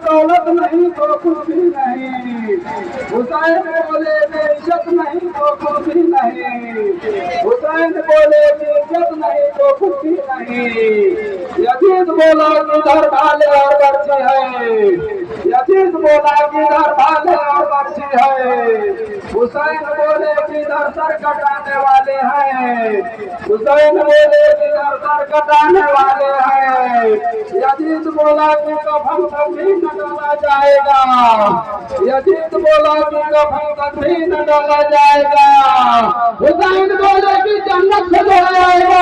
दौलत नहीं तो कुछ भी नहीं। हुसैन बोले बेइज्जत नहीं तो कुछ भी नहीं। हुसैन बोले बेइज्जत नहीं तो कुछ भी नहीं। यजीद बोला किधर भाले और बर्ची है। यजीद बोला किधर भाले और बर्ची है। हुसैन बोले किधर सर कटाने वाले हैं। हुसैन बोले किधर सर कटाने वाले हैं। यजीद बोला कि कफन कभी न डाला जाएगा। यजीद बोला कि कफन कभी न डाला जाएगा। हुसैन बोले कि जन्नत से जो आएगा